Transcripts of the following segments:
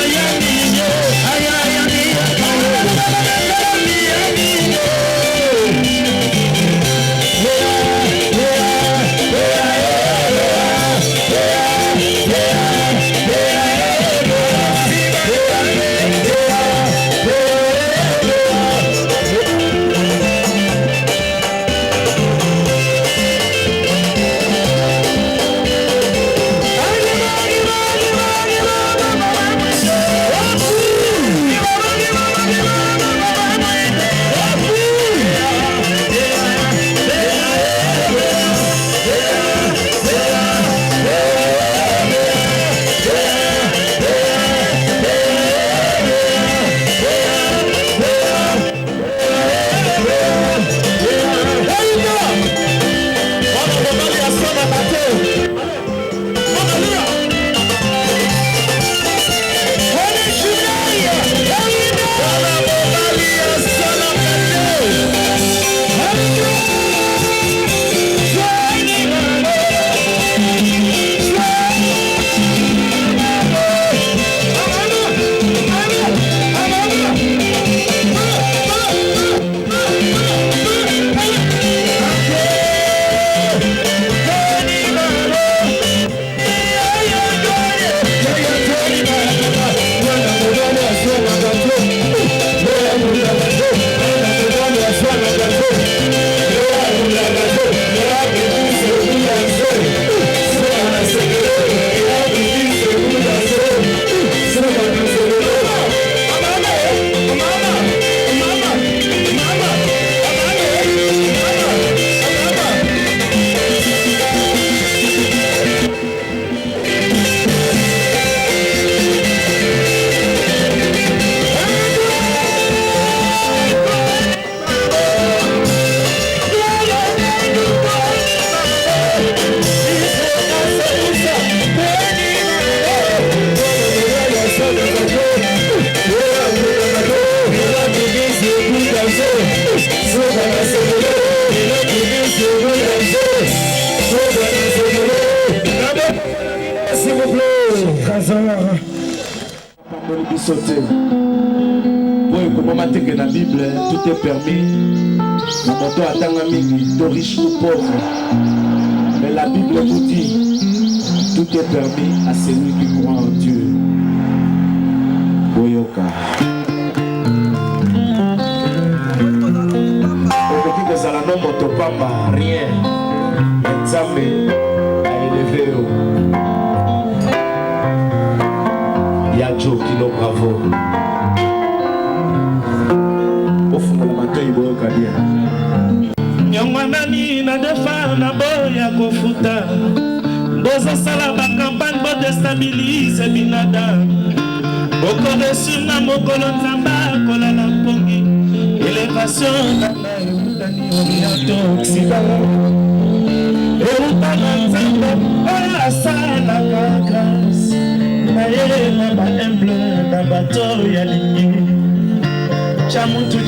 Miami. S'il vous plaît. Kazara. Comment mater que dans la Bible, tout est permis. Mon moto attend mingi, de riche ou pauvre. Mais la Bible nous dit, tout est permis à celui qui croit en Dieu. Boyoka. Aujourd'hui que ça la nomme motopamba, rien. Nzambe a élevé. Yadjo Kilo Bravo. Nyongwanani na defa na boya kofuta Boza sala ba campagne bo déstabilise binada Boko resu na mokolo nzamba kola na pongi Élévation na na yutani oriento occident Euta na nzambe oya sala ka grâce Na ye na ba humble na bato ya lingi Chamutu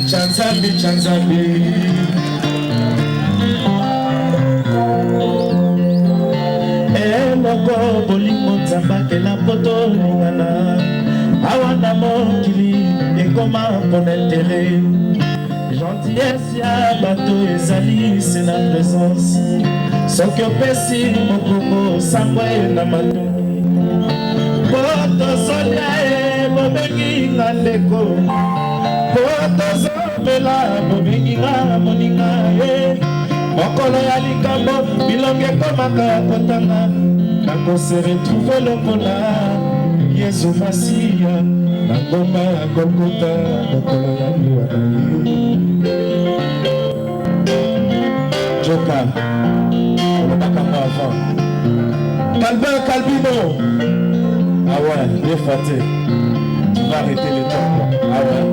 Chanzambi Eloko bolingo nzamba ke la poto lingana Awana mokili ekoma mon intérêt Gentillesse ya bato ezali c'est la présence Soki opesi mokongo sangwe na matoni Poto solia bobengi ngandeko Poto zobela bobengi nga moninga Mokolo ya likambo bilonge komaka kotanga Nako se retrouve lokola Yesu Masiya Na ngoma ya Golgotha Mokolo ya liwa na ye Joka Olobaka mo avant Calvin Calvino Ah ouais, bien faté Tu vas arrêter le temps Ah ouais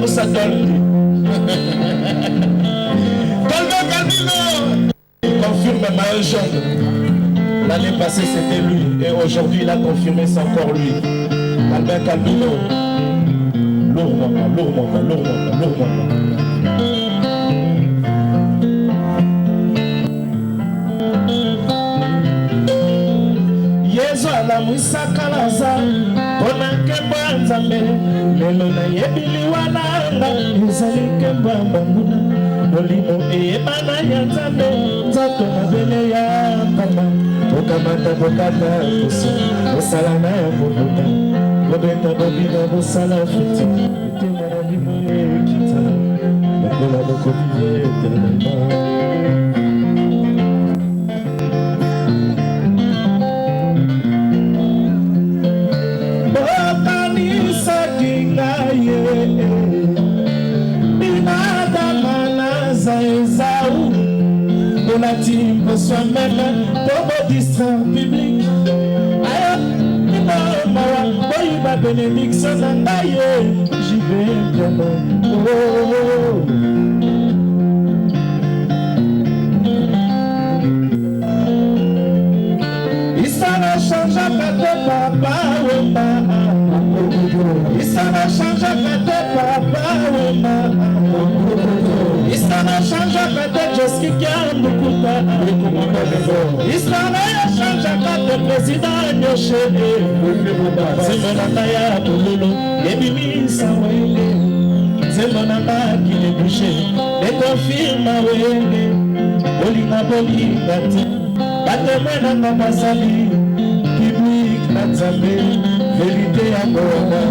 Ça donne. Calvino confirme ma jambe. L'année passée c'était lui et aujourd'hui il a confirmé c'est encore lui. Calvino. Lourd. Yesu anamusaka laza Pona kemba nzambe Lelo na yebili wananga Ezali kemba mbanguna Molimo eyebana ya nzambe Zato na bele ya mpamba Okamata bokata kusu Osala na ya mobuta Bobeta bobina bosala fiti Etema na limo ekita Nakola bokobi etelema Pour soi-même, pour me distraire public. Aïe, ma bénédiction, j'y vais vraiment. Il s'en a changé à de papa, il s'en a changé à de papa, il s'en a changé à de Joski Kiambukuta. Il s'en a changé à de président Nyoche. C'est mon ataya Boulolo, Yebimi Sawele. C'est mon ataya qui est bouché. Les confirmes Wele, Bolina Bolina, Batemena Namasali, Kibik Nazambe, vérité à Bona.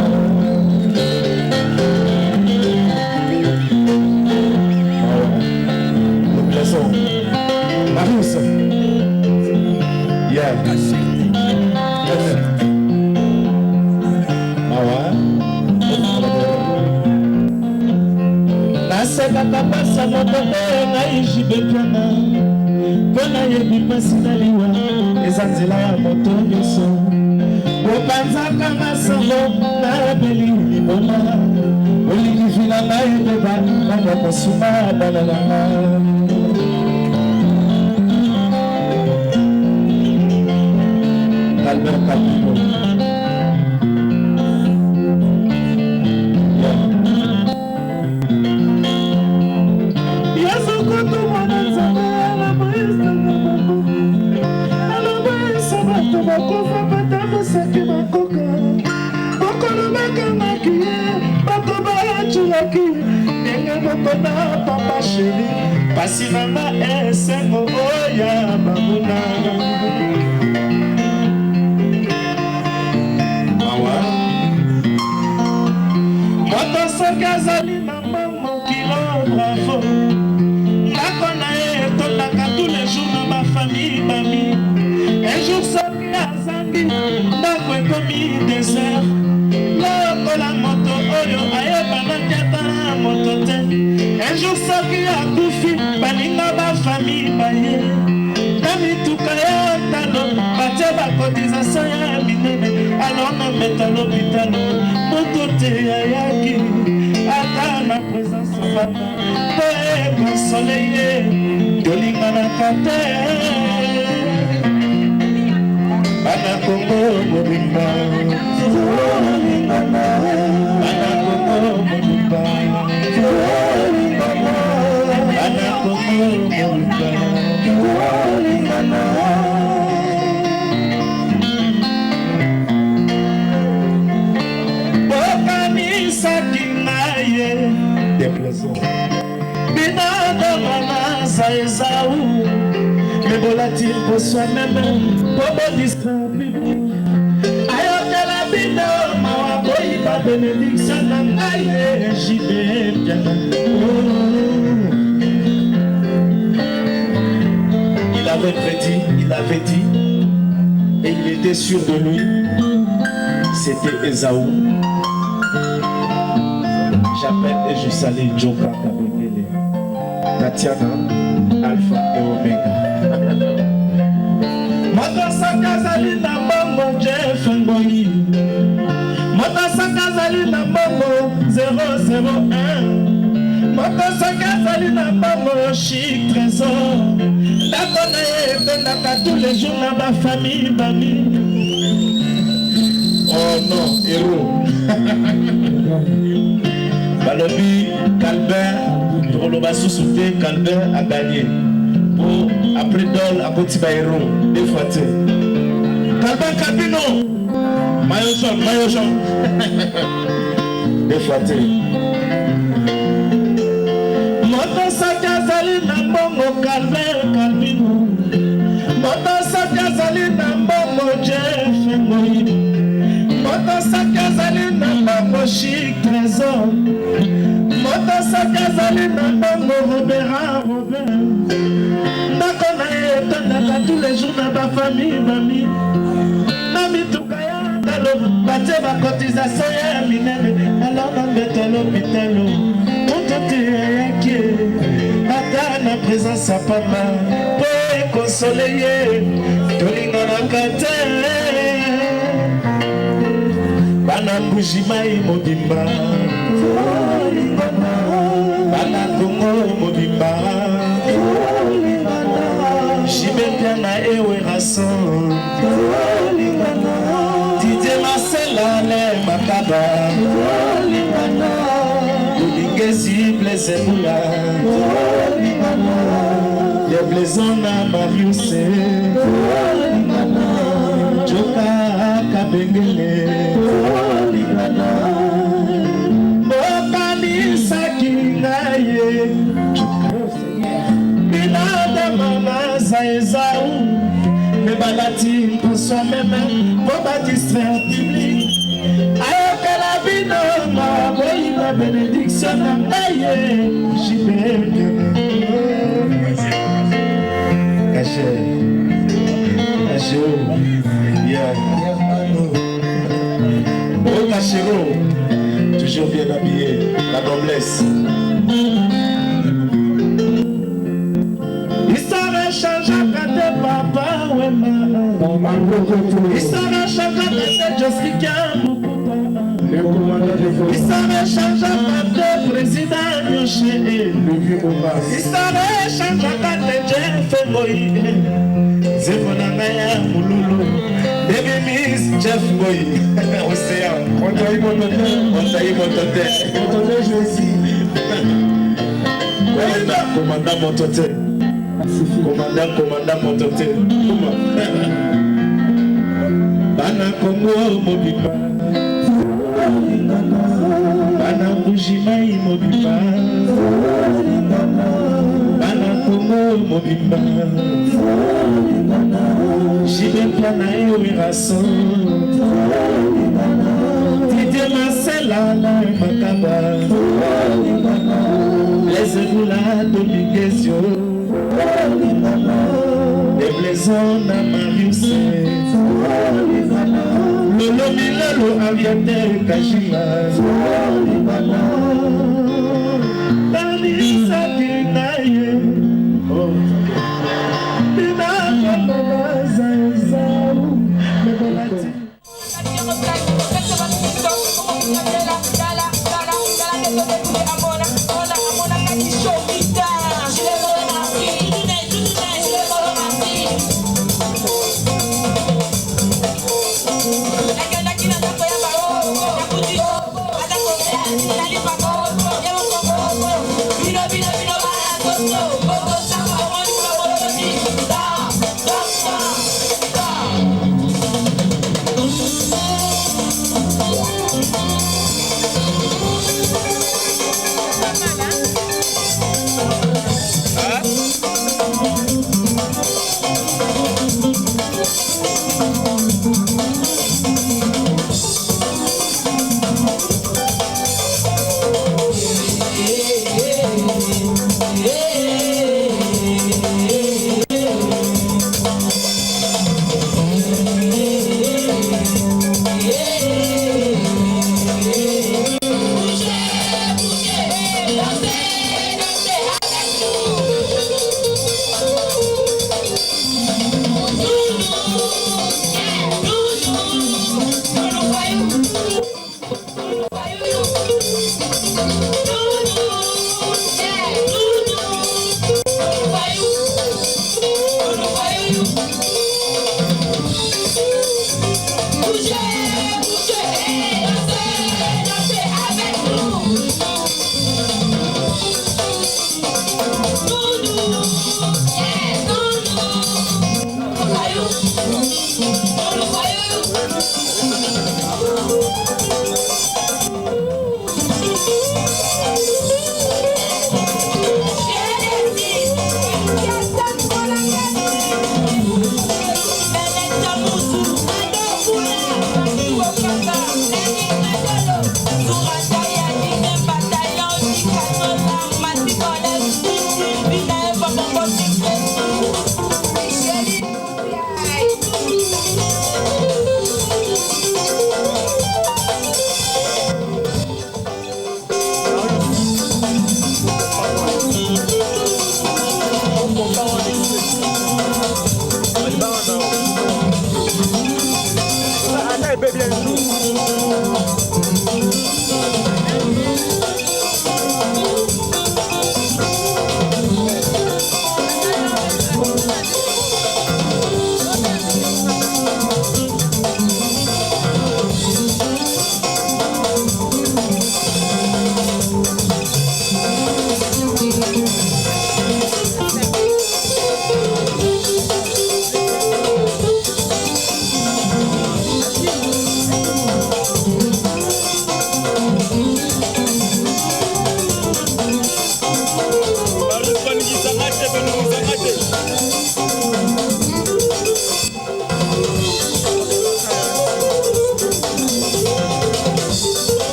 Marius. Yeah. Naseka kapasa motobe ngai jibetwana Pona yebi pasi naliwa Ezanzela ya moto yoso Opanzaka masango na beli libona Oligi fila na yebeba Nanga kosuma banananga Albert Capino. Yeah. bakanaki bato bacuraki ndenge moko na papa sheri pasi nanga esengo oya bamuna mawa moto soki azali na mbongo kilo bravo ndako na ye etondaka tous les jours na bafamille bami un jour soki azangi ndako ekomi désert lokola moto oyo ayebanaki ata na moto te un jour soki akufi baninga bafamille baye na mituka ya talo batie bakotisation ya minene alors na meta lopitalo moto te ayaki ata na présence papa po ekonsole ye tolinganaka te bana Kongo mobimba bana Kongo mobimba bana Kongo mobimba bokanisaki naye binadamana za ezau mebolati po soi-même po bodistra public ayokela bino mawa boyiba bénédiction na ngai jibe piana il avait dit et il était sûr de lui, c'était Esaü. J'appelle et je salue Joka Kabengele, Tatiana, Alpha et Omega. Motosaka zali na mbongo Jeff Ngoyi, Motosaka zali na mbongo 001, Motosaka zali na mbongo Chic Trésor. Dakona ebendaka tous les jours na ba famille bami. Oh non, héros. Balobi Calvin, Roloba Sousouté, Calvin a gagné. Pour après Dol, à Kotiba héros, deux fois te. Calvin Cabino, maillot jaune. Deux fois te. Motosaka zali na mbongo Calvin Cabino. Motosaka zali na mbongo Jeff Ngoyi. Motosaka zali na mbongo Chic Trésor. Motosaka zali na mbongo Robert. Ndako na ye etondaka tous les jours na bafamille mami. Na mituka ya talo batie bakotisation ya minene. Alors na mbeto l'hôpitalo moto te ayaki ata na présence ya papa po ekonsole ye tolinganaka te bana Mbujimai mobimba bana Kongo mobimba Jibepia na ewerason Didier Marcela le makaba Olingesi Blezemula Les Blezona Marius Joka Kabengele Bokanisaki ngaye Binadamana za Esaü Mebalati pour soi-même Pour ba distraire public Ayokela bino ma boyi la bénédiction na ngaye Jibeke Caché yeah. Oh Cachero toujours bien habillé la noblesse Histoire changeaka te papa wema Histoire changeaka te Josika Histoire changeaka te président Yoche Histoire changeaka te Jeff Ngoyi Zemo na ngaya mululu Baby Miss Jeff Ngoyi Océan Ontaï Motote Commandant Motote Commandant Motote Bana Kongo Mobimba mobimba Jibempa na ewirason Didier Marcela na makaba Les éboulas d'obligation Les blaisons na Marius Lolo Milolo aviateur Kajima Talisa Dinaye Dina Babaza Ezau Mebolati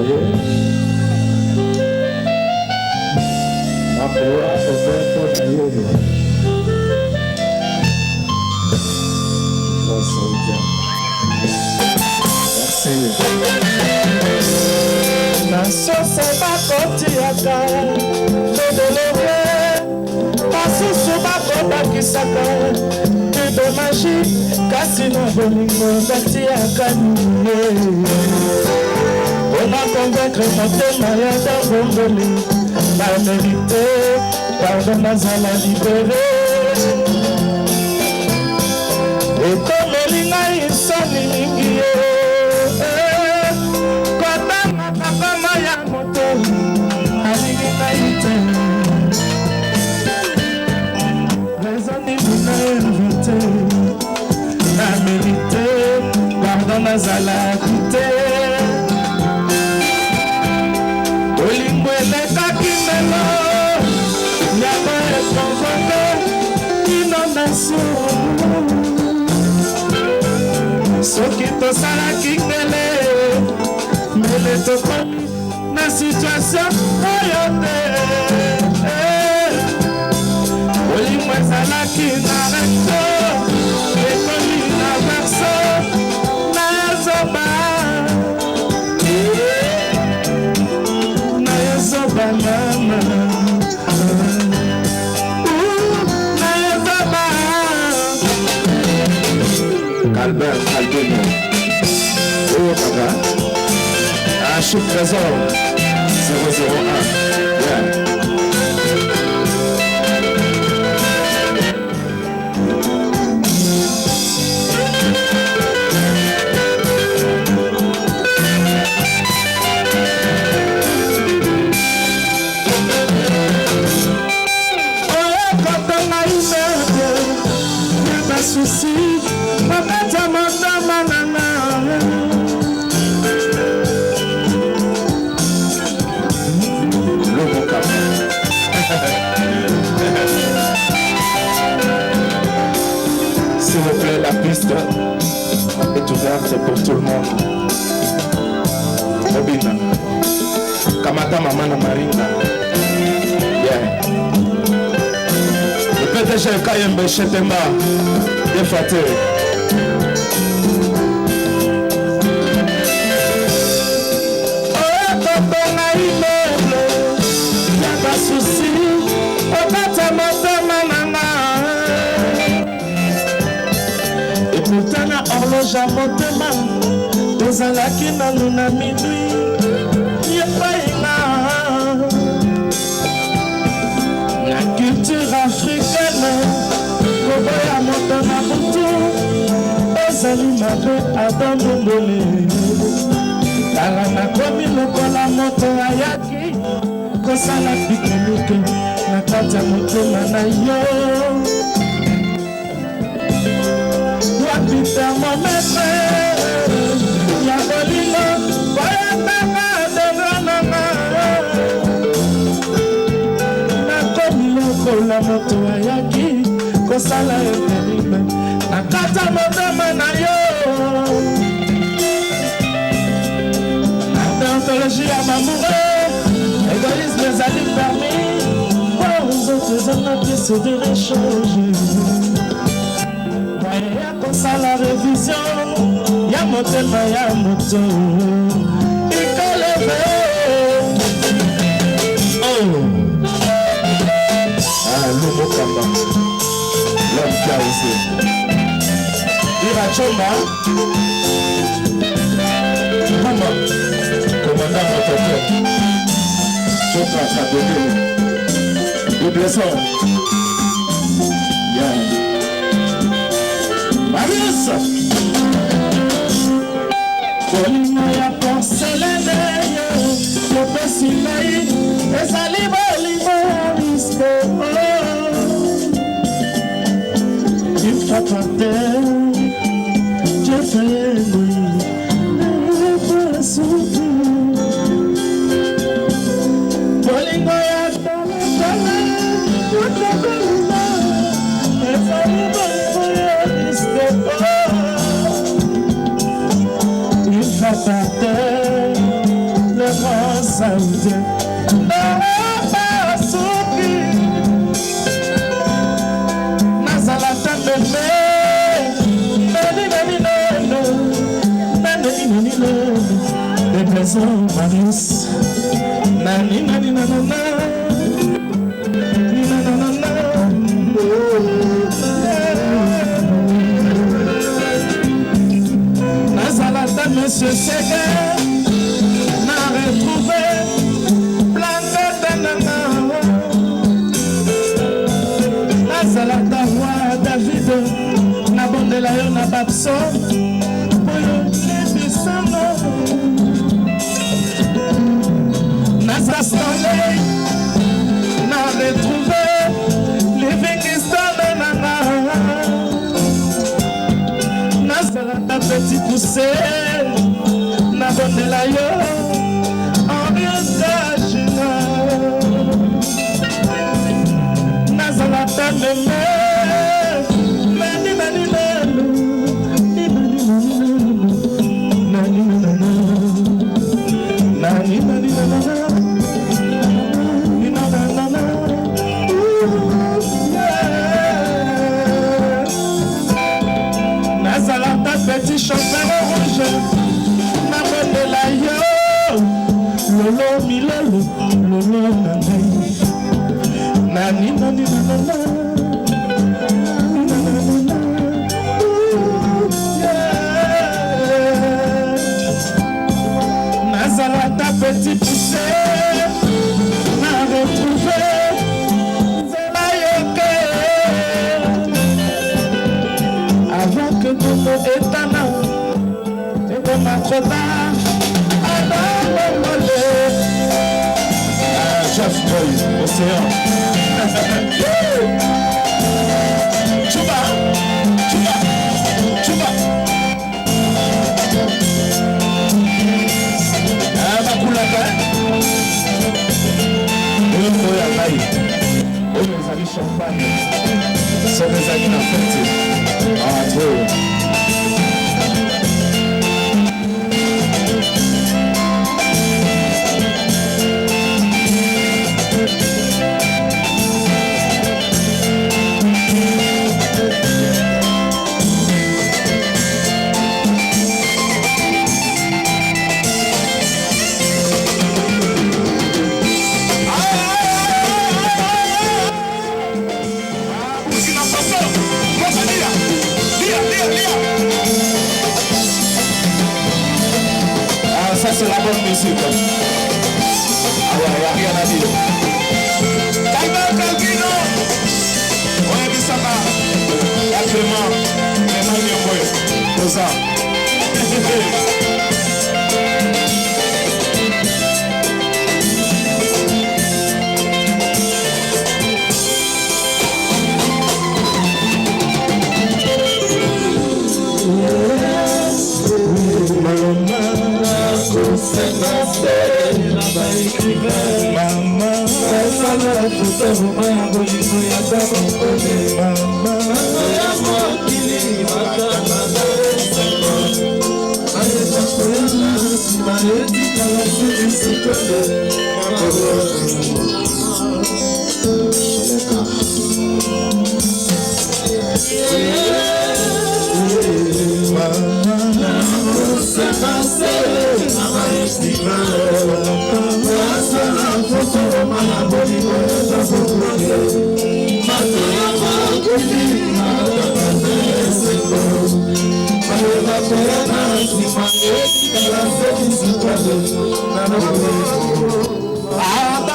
ye. Makoa obepo na ye. Nasoso bakotiaka todelele basusu bakobakisaka ebe magi kasi na bolingo batiaka nini mpona konvaincre motema ya dabongoli na merite pardon nazala libere ekomeli ngai nsoni mingi ye kotanga makama ya moto alingi ngai te raisoni bina invité na mérite pardon nazalaki te bolingo elekaki melo yango ekonvoke inondation soki tosalaki ngele mele tokomi na situation oyo te bolingo ezalaki na recto ekomi na verso na yozoba na yozoba mama na yozoba Albert Albino. Oh papa. Un chiffre trésor. 001. Yeah. S'il vous plaît, la piste est ouverte pour tout le monde. Obina, Kamata Mamana Maringa. Yeah. Le PDG Kayembe Chetemba, Yefaté. Horloge à motema tozalaki nanu na midwi yepainga na culture africaine koboya moto na butu ezali mabe adombongole tala nakomi lokola moto ayaki kosala pikinike na kati ya motema na yo thermomètre ya bolingo koyatanga devrananga nakomi lokola moto ayaki kosala eterime na kati ya motema na yo na déontologie ya mamoureux égoïsme ezali permis po ozoto ezanga piese de rechange la révision ya motema ya moto ikoleve Lomo Kamba. L'homme qui a osé. Irachomba Mama commandant Mototo Chotra Kadogé Ibleson Yeah Marius bolingo ya porcelaine kopesi ngai ezali bolingo ya riske une fois par terre je fais nuit pas souffrir bolingo ya tala ezali bolingo ya riske une fois par terre saoudien soki nazala ta bebe des maisons Marius nani nani nanana nazala ta monsieur Seger na retrouvé planète nana nazala ta roi David na bondela yo na babso oyo lebisano naza soleil na retrouvé Livingstone nana nazala ta petit poussé na bondela yo ambiance nazala ta meme petit chauffeur rouge na bondela yo lolo milolo lolo nangai nani nani nanana nazala ta petit poussé na retrouvé nzela yoke avant que Toto etana eko makota alamomole Jeff Boy, Océan Chuba Chuba Chuba bakulaka oyo ya ngai oyo ezali champagne soki ezali na fete ato ça c'est la bonne musique. Ah ouais, il n'y a rien à dire. Calvino. Ouais, Bissaka. Clément. Clément Nyongoyo. Rosa.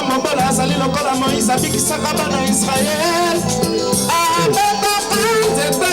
Mobola azali lokola Moïse abikisaka bana Israël abetaka nzete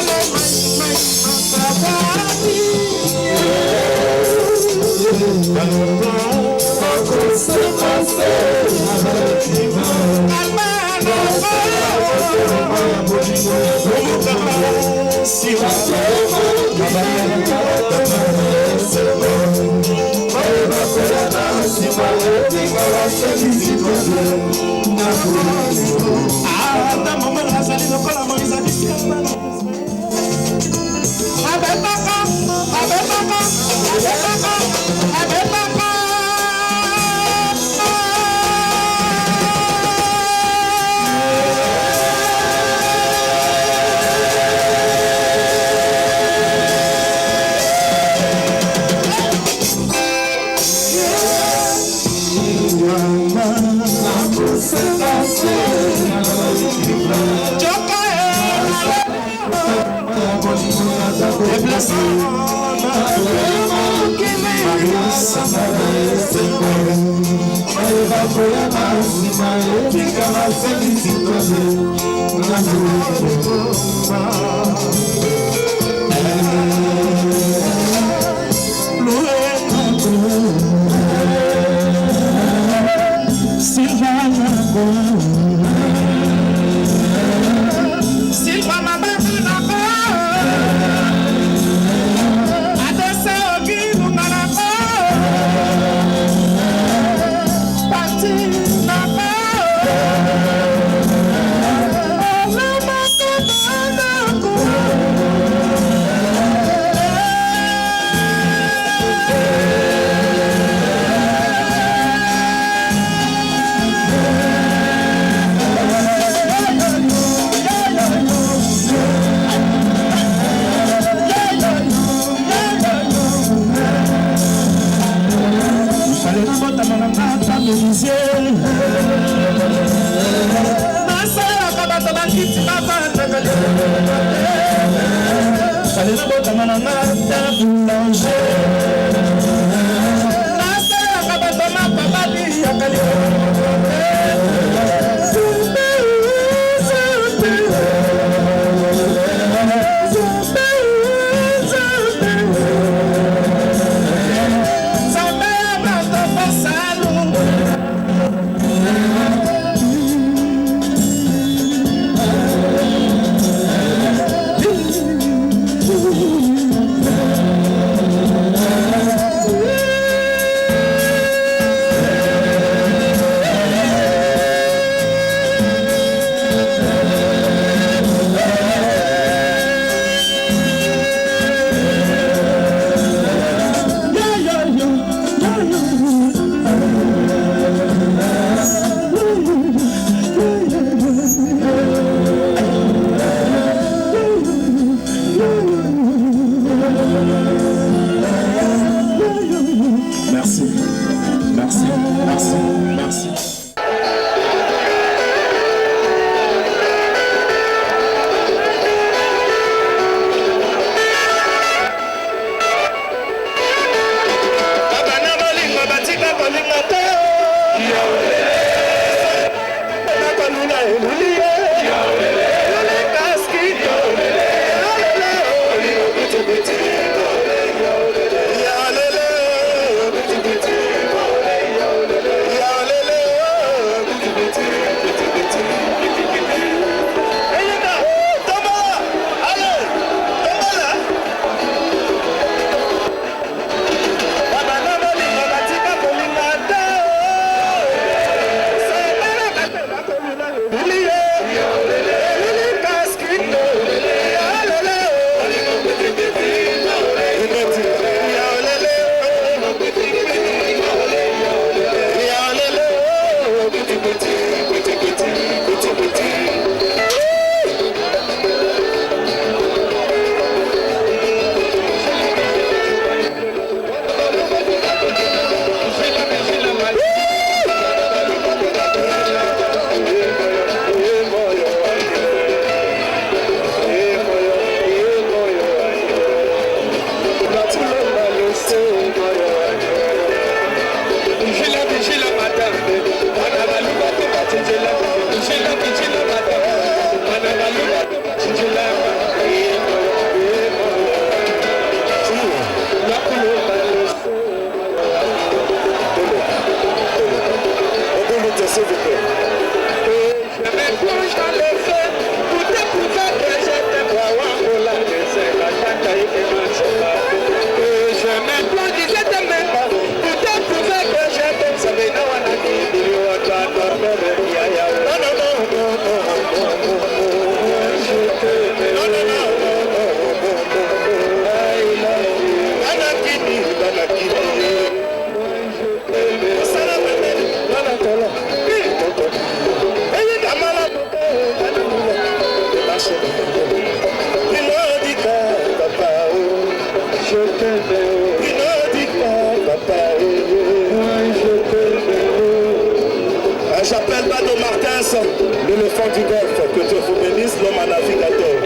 J'appelle Bado Martins, l'éléphant du golf, que Dieu vous bénisse, l'homme à navigateur.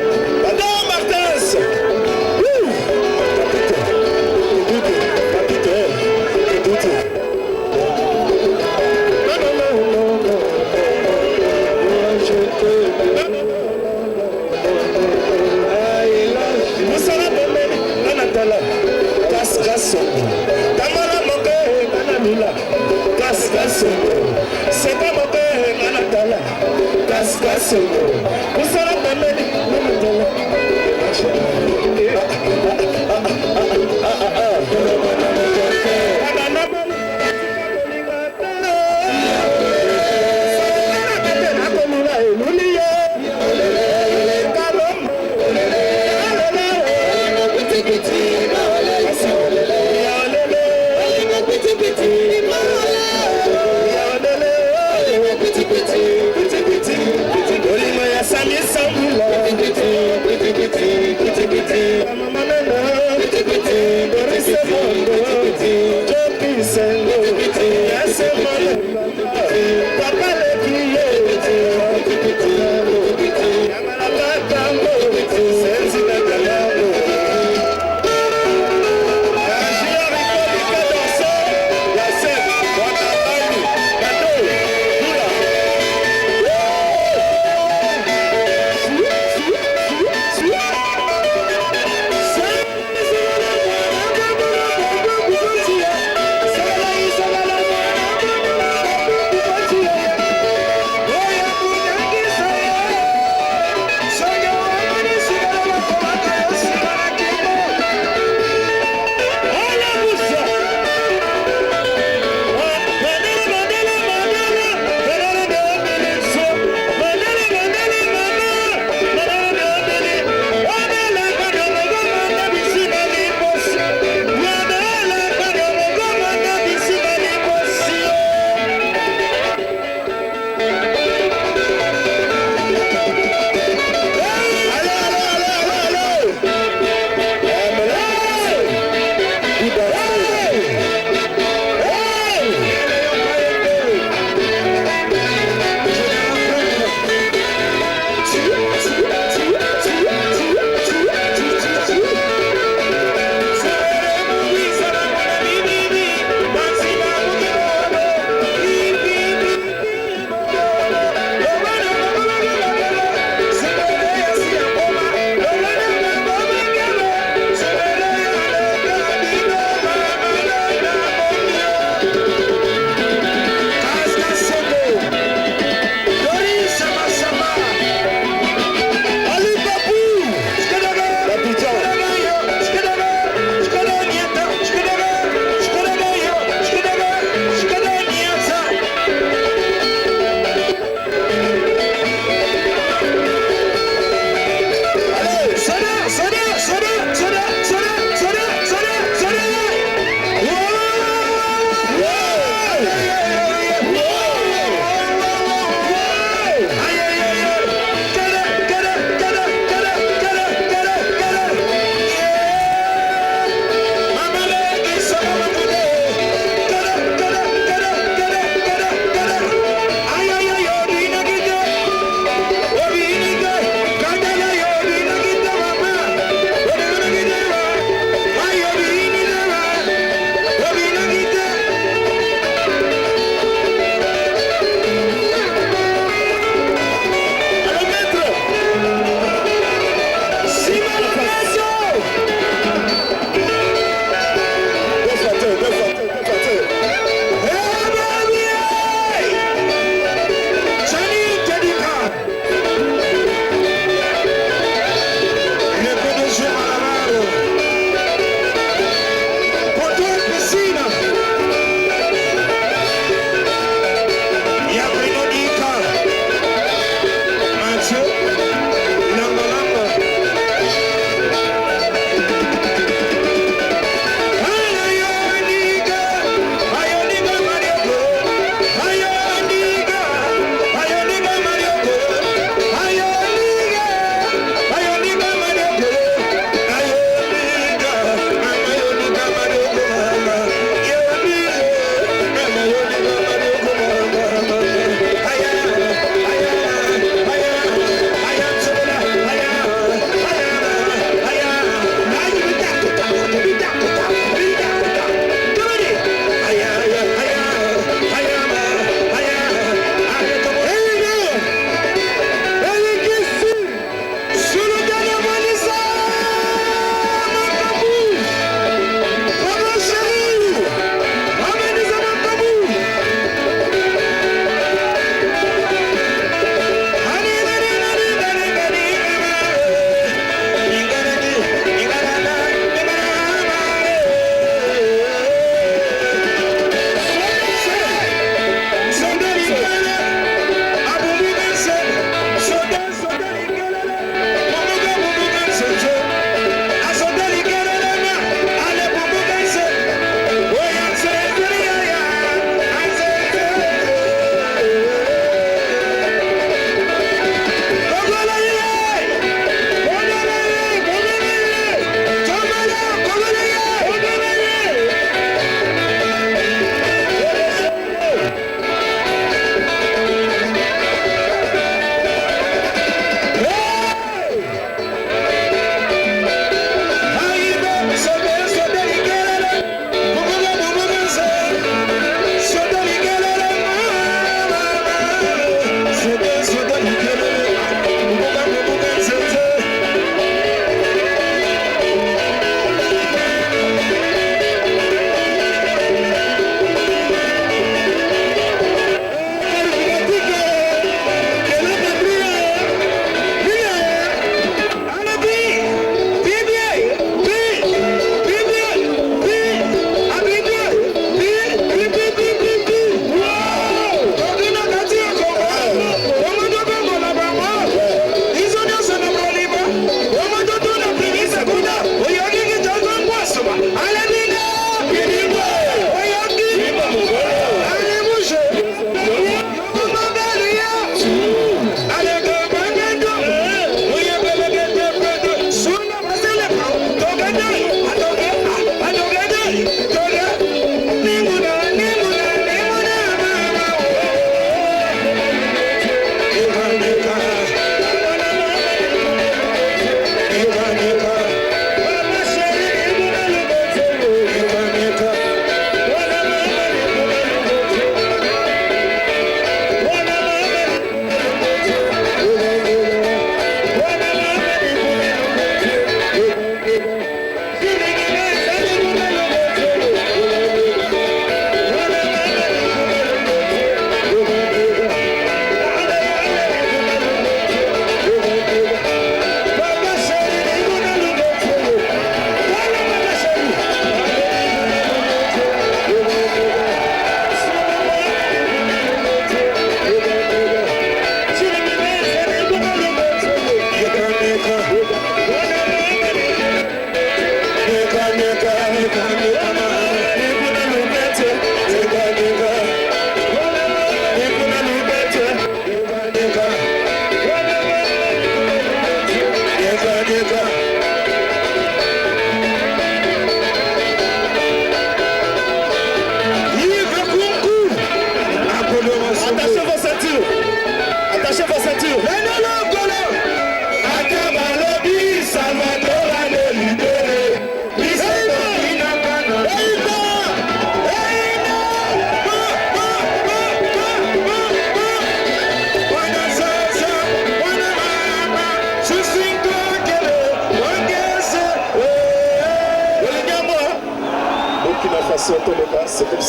Bado Martins! Lula, Cascasolo, c'est comme un père, Manatala, Cascasolo, vous savez la même,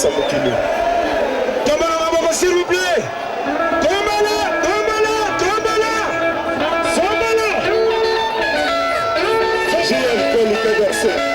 Kabisa Mokili. Tombala maboko s'il vous plaît. Tombala, tombala, tombala. Tombala. J'ai un peu le garçon.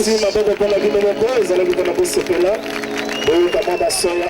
topesi maboko mpona bino moko ezalaki mpona kosepela oyuka mwa basoya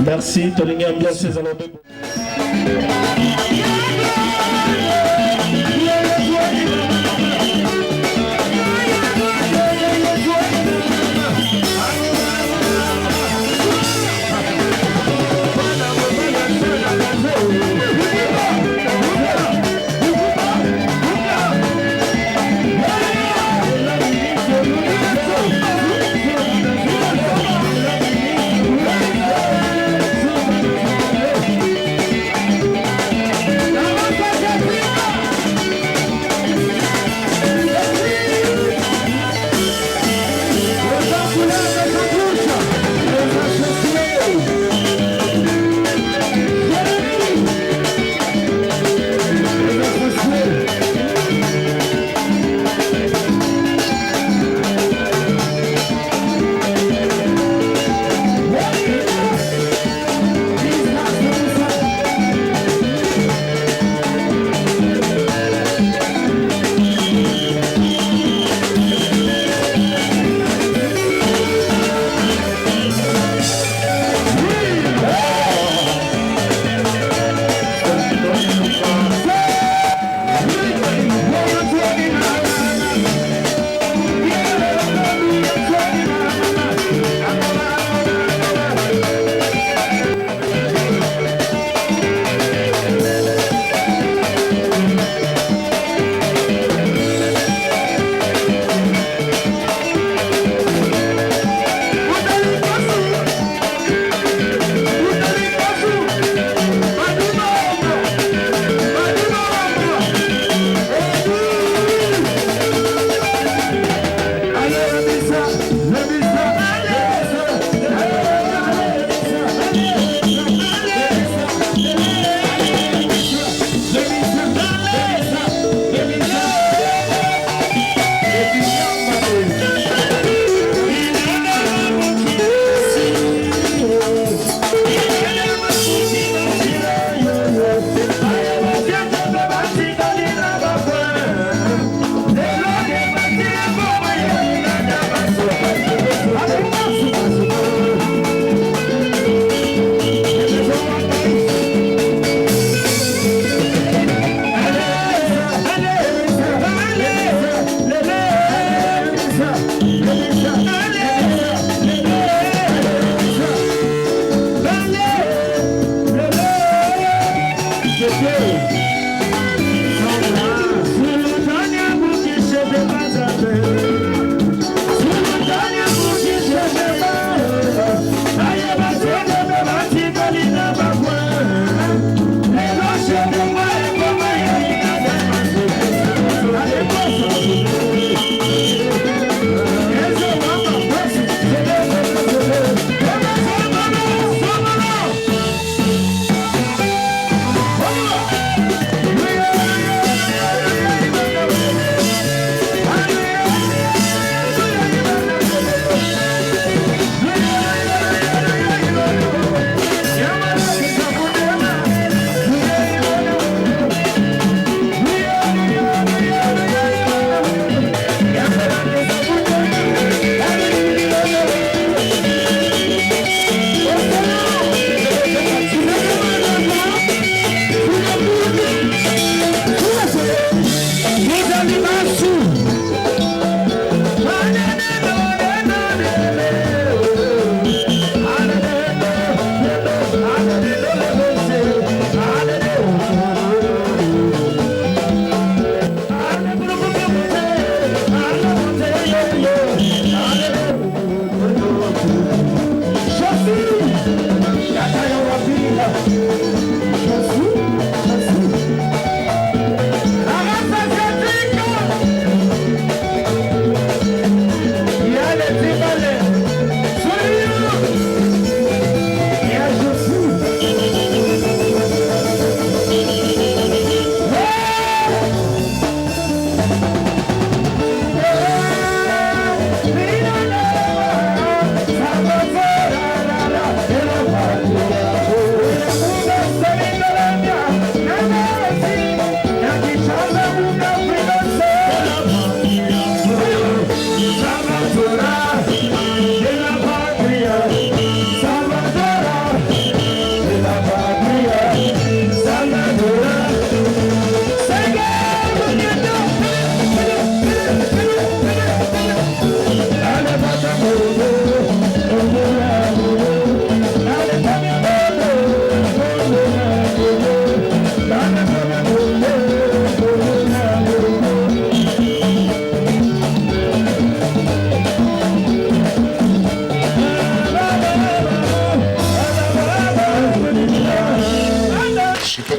Merci, tolingi ambiance ezalobe.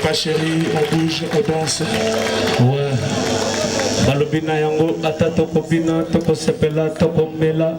Papa chéri, on bouge, on danse. Ouais. Balobina yango, ata toko bina, toko sepela, toko mela.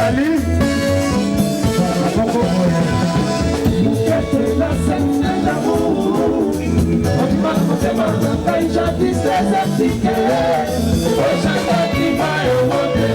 Nathalie. La scène d'amour. Jadis les appliqués, aujourd'hui qui va au monde de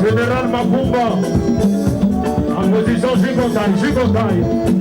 Général Makumba, en position Jigontaï.